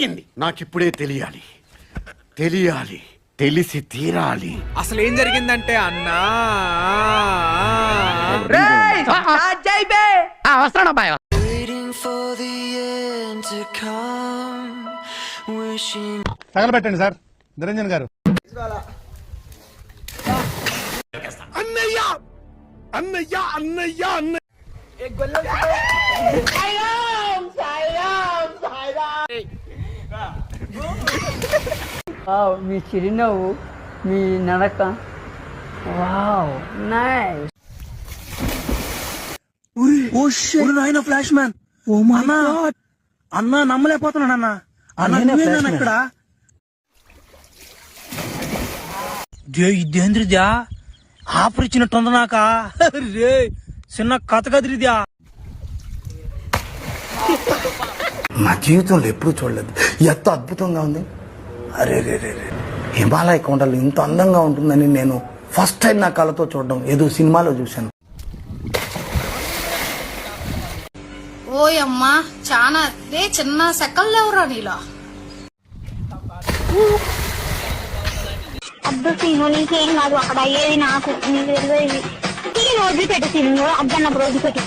జరిగింది? నాకిప్పుడే తెలియాలి, తెలియాలి, తెలిసి తీరాలి. అసలు ఏం జరిగిందంటే అన్నా తగలబెట్టండి సార్ నిరంజన్ గారు. అన్నయ్య అన్నయ్య అన్నయ్య అన్నయ్య మీ చిరునవ్వు, మీ నడక, వావ్ నైస్. ఫ్లాష్ మ్యాన్, అన్నా నమ్మలేకపోతున్నాడు అన్న ఇక్కడ ఇదేంద్రిద్యా ఆఫర్ ఇచ్చినట్టుంది నాక రే చిన్న కథ కదిరిద్యా. నా జీవితంలో ఎప్పుడూ చూడలేదు, ఎంత అద్భుతంగా ఉంది. అరే రే రే రే, హిమాలయ కొండలు ఇంత అందంగా ఉంటుందని నేను ఫస్ట్ టైం నా కళ్ళతో చూడడం ఏదో సినిమాలో చూశాను. ఓయమ్మా చాలా చిన్న సెకల్ ఎవరా నీలా? అబ్బా సీను నీకేం కాదు, అక్కడ అయ్యేది నాకు, నీకు తెలియదు. వదిలిపెట్టు సీను, అద్దన్నప్పుడు వదిలిపెట్టు.